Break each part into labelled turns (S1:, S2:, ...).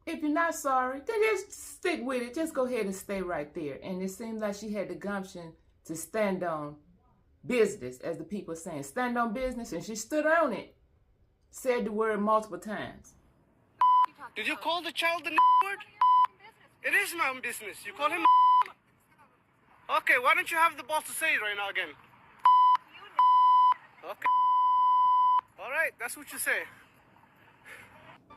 S1: If you're not sorry, then just stick with it. Just go ahead and stay right there. And it seemed like she had the gumption to stand on business, as the people are saying. Stand on business, and she stood on it. Said the word multiple times.
S2: Did you call the child the word? It is my own business. You call him. Okay, why don't you have the balls to say it right now again? Okay. All right, that's what you say.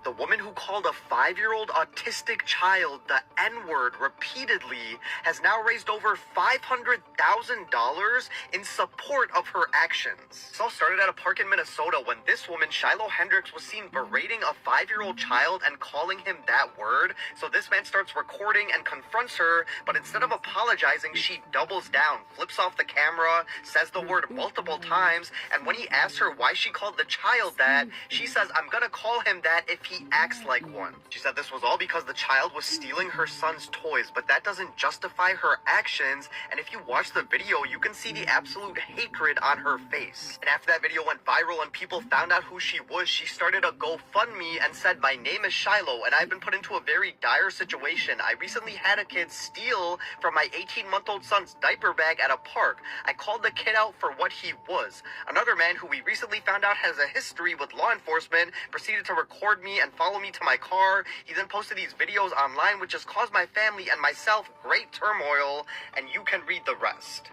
S3: The woman who called a 5-year-old autistic child the N-word repeatedly has now raised over $500,000 in support of her actions. This all started at a park in Minnesota when this woman, Shiloh Hendrix, was seen berating a 5-year-old child and calling him that word. So this man starts recording and confronts her, but instead of apologizing, she doubles down, flips off the camera, says the word multiple times, and when he asks her why she called the child that, she says, "I'm gonna call him that if he acts like one." She said this was all because the child was stealing her son's toys, but that doesn't justify her actions, and if you watch the video, you can see the absolute hatred on her face. And after that video went viral and people found out who she was, she started a GoFundMe and said, "My name is Shiloh, and I've been put into a very dire situation. I recently had a kid steal from my 18-month-old son's diaper bag at a park. I called the kid out for what he was. Another man who we recently found out has a history with law enforcement proceeded to record me and follow me to my car. He then posted these videos online, which has caused my family and myself great turmoil, and you can read the rest."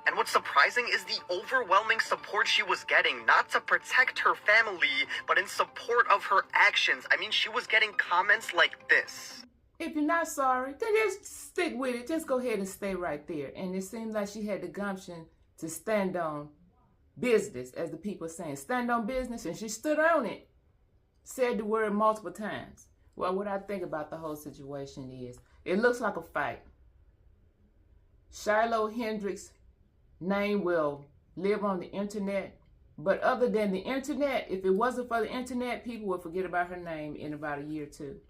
S3: And what's surprising is the overwhelming support she was getting, not to protect her family, but in support of her actions. I mean, she was getting comments like this.
S1: If you're not sorry, then just stick with it. Just go ahead and stay right there. And it seemed like she had the gumption to stand on business, as the people are saying. Stand on business, and she stood on it. Said the word multiple times. Well, what I think about the whole situation is, it looks like a fight. Shiloh Hendrix name will live on the internet, but other than the internet, if it wasn't for the internet, people would forget about her name in about a year or two,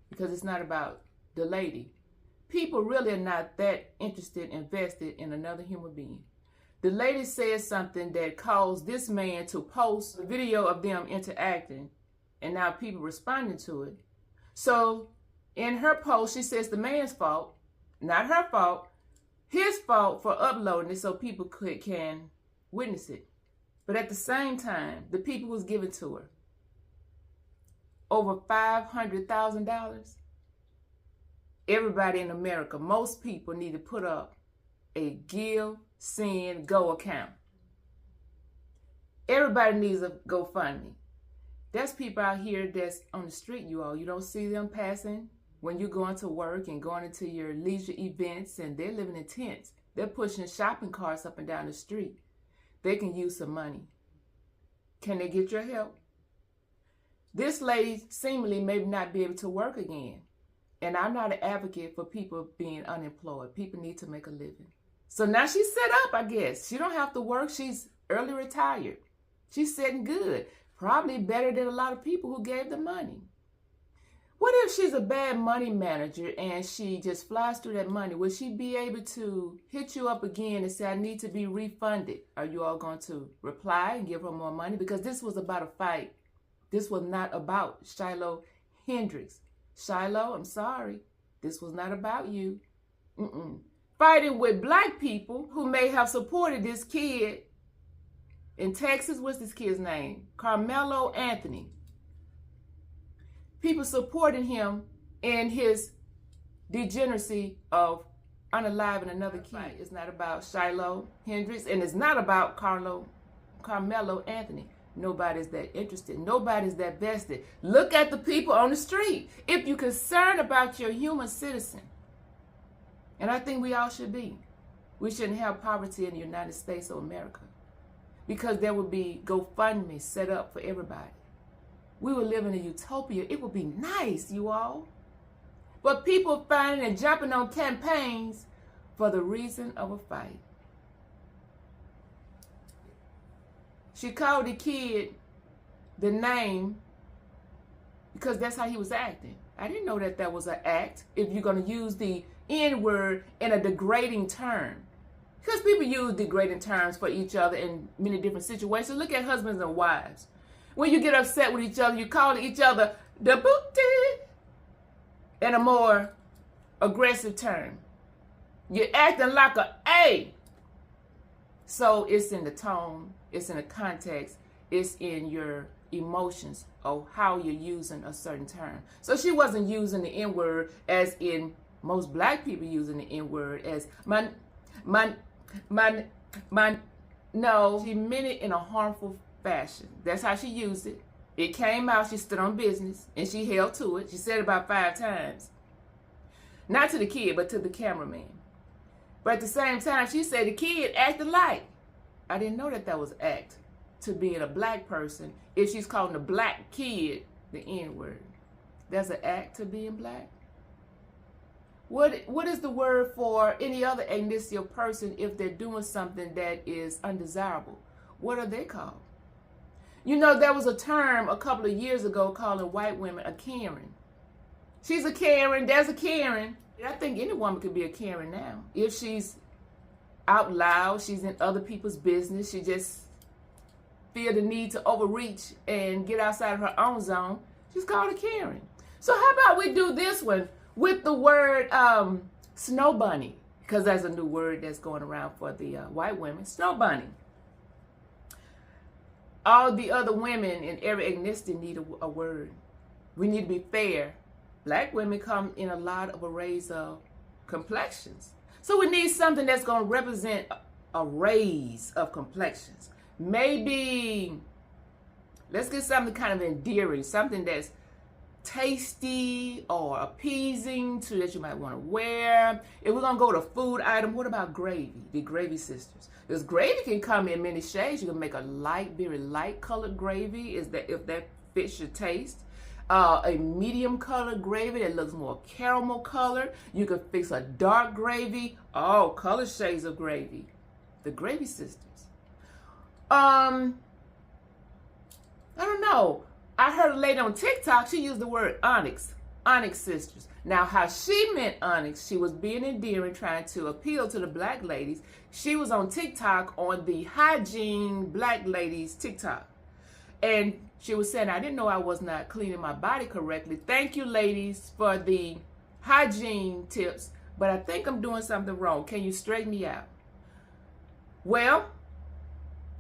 S1: because it's not about the lady. People really are not that invested in another human being. The lady said something that caused this man to post a video of them interacting, and now people responding to it. So in her post, she says the man's fault, not her fault, his fault for uploading it so people can witness it. But at the same time, the people who's giving to her over $500,000. Everybody in America, most people need to put up a Give, Send, Go account. Everybody needs a GoFundMe. There's people out here that's on the street, you all. You don't see them passing when you're going to work and going into your leisure events, and they're living in tents. They're pushing shopping carts up and down the street. They can use some money. Can they get your help? This lady seemingly may not be able to work again. And I'm not an advocate for people being unemployed. People need to make a living. So now she's set up, I guess. She don't have to work. She's early retired. She's sitting good. Probably better than a lot of people who gave the money. What if she's a bad money manager and she just flies through that money? Will she be able to hit you up again and say, "I need to be refunded"? Are you all going to reply and give her more money? Because this was about a fight. This was not about Shiloh Hendrix. Shiloh, I'm sorry. This was not about you. Fighting with black people who may have supported this kid in Texas. What's this kid's name? Carmelo Anthony. People supporting him in his degeneracy of unaliving another kid. It's not about Shiloh Hendrix, and it's not about Carmelo Anthony. Nobody's that interested. Nobody's that vested. Look at the people on the street. If you're concerned about your human citizen, and I think we all should be, we shouldn't have poverty in the United States of America, because there would be GoFundMe set up for everybody. We would live in a utopia. It would be nice, you all. But people finding and jumping on campaigns for the reason of a fight. She called the kid the name because that's how he was acting. I didn't know that was an act if you're going to use the N-word in a degrading term. Because people use degrading terms for each other in many different situations. Look at husbands and wives. When you get upset with each other, you call each other the booty. in a more aggressive term. You're acting like a A. So it's in the tone, it's in the context, it's in your emotions or how you're using a certain term. So she wasn't using the N-word as in most black people using the N-word as no, she meant it in a harmful fashion. That's how she used it. It came out, she stood on business, and she held to it. She said it about 5 times. Not to the kid, but to the cameraman. But at the same time, she said the kid acted like. I didn't know that was act to being a black person if she's calling a black kid the N-word. There's an act to being black. What is the word for any other ethnicity person if they're doing something that is undesirable? What are they called? You know, there was a term a couple of years ago calling white women a Karen. She's a Karen, there's a Karen. I think any woman could be a Karen now. If she's out loud, she's in other people's business, she just feel the need to overreach and get outside of her own zone, she's called a Karen. So how about we do this one with the word snow bunny, because that's a new word that's going around for the white women, snow bunny. All the other women in every ethnicity need a word. We need to be fair. Black women come in a lot of arrays of complexions. So we need something that's going to represent arrays of complexions. Maybe, let's get something kind of endearing, something that's tasty or appeasing to that you might want to wear. If we're going to go to a food item, what about gravy? The gravy sisters. Because gravy can come in many shades. You can make a light, very light colored gravy if that fits your taste. A medium colored gravy that looks more caramel colored. You could fix a dark gravy. All color shades of gravy. The gravy sisters. I don't know. I heard a lady on TikTok, she used the word onyx. Onyx sisters. Now, how she meant onyx, she was being endearing, trying to appeal to the black ladies. She was on TikTok on the hygiene black ladies TikTok. And she was saying, I didn't know I was not cleaning my body correctly. Thank you, ladies, for the hygiene tips, but I think I'm doing something wrong. Can you straighten me out? Well,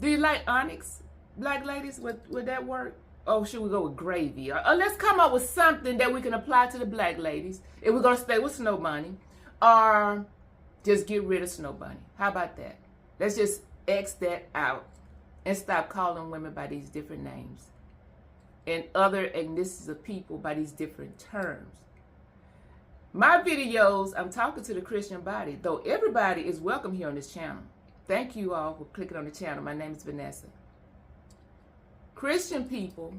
S1: do you like onyx, black ladies? Would that work? Oh, should we go with gravy? Or let's come up with something that we can apply to the black ladies if we're going to stay with Snow Bunny. Or just get rid of Snow Bunny. How about that? Let's just X that out and stop calling women by these different names and other ethnicities of people by these different terms. My videos, I'm talking to the Christian body, though everybody is welcome here on this channel. Thank you all for clicking on the channel. My name is Vanessa. Christian people,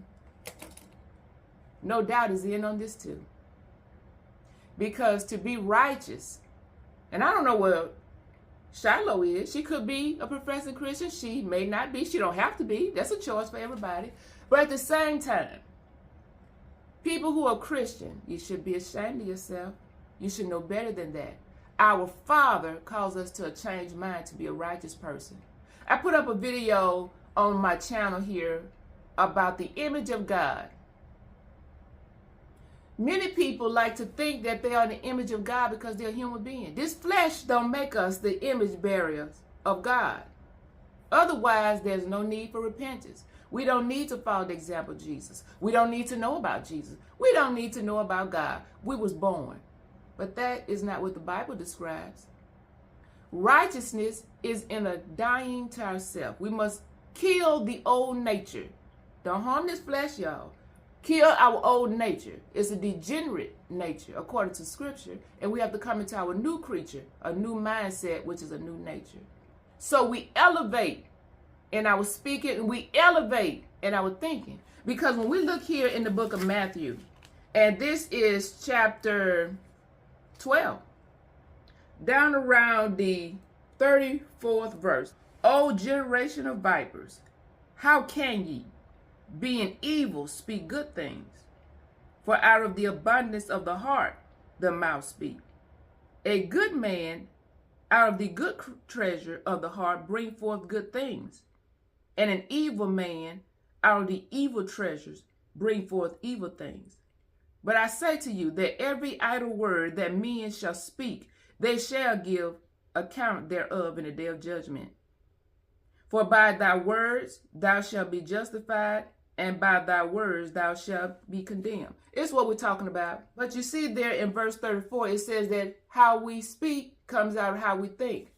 S1: no doubt, is in on this too. Because to be righteous, and I don't know where Shiloh is. She could be a professing Christian. She may not be. She don't have to be. That's a choice for everybody. But at the same time, people who are Christian, you should be ashamed of yourself. You should know better than that. Our Father calls us to a changed mind to be a righteous person. I put up a video on my channel here about the image of God. Many people like to think that they are the image of God because they're human beings. This flesh don't make us the image bearers of God. Otherwise, there's no need for repentance. We don't need to follow the example of Jesus. We don't need to know about Jesus. We don't need to know about God. We was born. But that is not what the Bible describes. Righteousness is in a dying to ourselves. We must kill the old nature. Don't harm this flesh, y'all. Kill our old nature. It's a degenerate nature, according to Scripture. And we have to come into our new creature, a new mindset, which is a new nature. So we elevate in our speaking, and we elevate in our thinking. Because when we look here in the book of Matthew, and this is chapter 12, down around the 34th verse. O generation of vipers, how can ye, being evil, speak good things? For out of the abundance of the heart the mouth speak. A good man out of the good treasure of the heart bring forth good things, and an evil man out of the evil treasures bring forth evil things. But I say to you that every idle word that men shall speak, they shall give account thereof in the day of judgment. For by thy words thou shalt be justified, and by thy words thou shalt be condemned. It's what we're talking about. But you see there in verse 34, it says that how we speak comes out of how we think.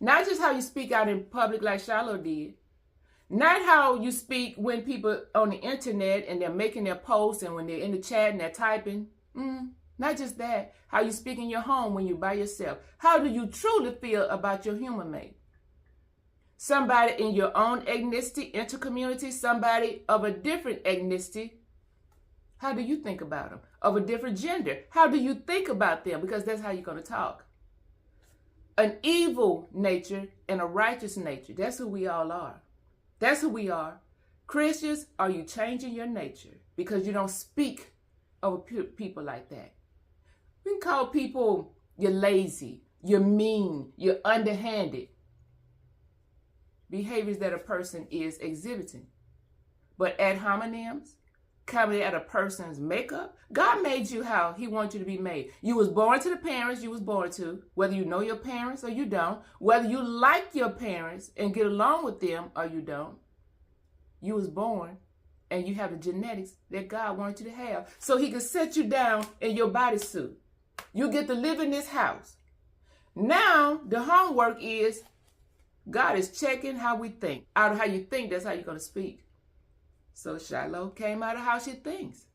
S1: Not just how you speak out in public like Shiloh did. Not how you speak when people on the internet and they're making their posts and when they're in the chat and they're typing. Not just that. How you speak in your home when you're by yourself. How do you truly feel about your human mate? Somebody in your own ethnicity, intercommunity, somebody of a different ethnicity. How do you think about them? Of a different gender. How do you think about them? Because that's how you're going to talk. An evil nature and a righteous nature. That's who we all are. That's who we are. Christians, are you changing your nature? Because you don't speak over people like that. We can call people, you're lazy, you're mean, you're underhanded. Behaviors that a person is exhibiting. But ad hominems, coming at a person's makeup, God made you how he wants you to be made. You was born to the parents you was born to, whether you know your parents or you don't, whether you like your parents and get along with them or you don't. You was born and you have the genetics that God wanted you to have. So he can set you down in your bodysuit. You get to live in this house. Now the homework is God is checking how we think. Out of how you think, that's how you're going to speak. So Shiloh came out of how she thinks.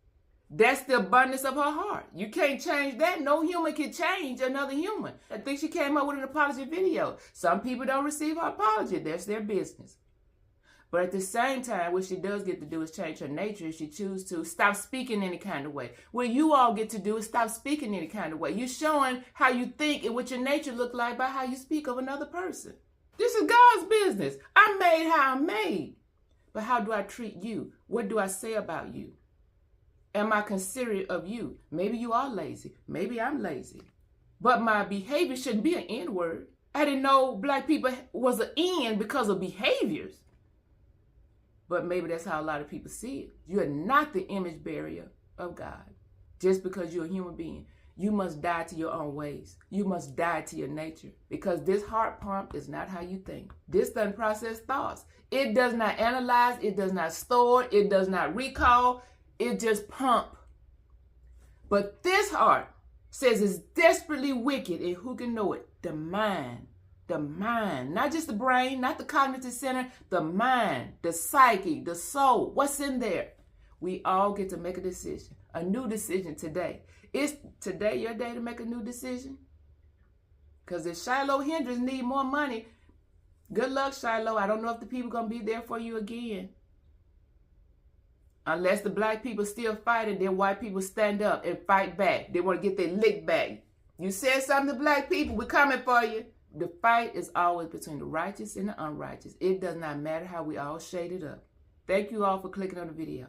S1: That's the abundance of her heart. You can't change that. No human can change another human. I think she came up with an apology video. Some people don't receive her apology. That's their business. But at the same time, what she does get to do is change her nature if she chooses to. Stop speaking any kind of way. What you all get to do is stop speaking any kind of way. You're showing how you think and what your nature look like by how you speak of another person. This is God's business. I'm made how I'm made. But how do I treat you? What do I say about you? Am I considerate of you? Maybe you are lazy. Maybe I'm lazy. But my behavior shouldn't be an N-word. I didn't know black people was an N because of behaviors. But maybe that's how a lot of people see it. You are not the image bearer of God. Just because you're a human being. You must die to your own ways. You must die to your nature. Because this heart pump is not how you think. This doesn't process thoughts. It does not analyze. It does not store. It does not recall. It just pump. But this heart says it's desperately wicked. And who can know it? The mind. The mind. Not just the brain. Not the cognitive center. The mind. The psyche. The soul. What's in there? We all get to make a decision. A new decision today. Is today your day to make a new decision? Because if Shiloh Hendrix need more money, good luck, Shiloh. I don't know if the people going to be there for you again. Unless the black people still fighting, then white people stand up and fight back. They want to get their lick back. You said something to black people, we're coming for you. The fight is always between the righteous and the unrighteous. It does not matter how we all shade it up. Thank you all for clicking on the video.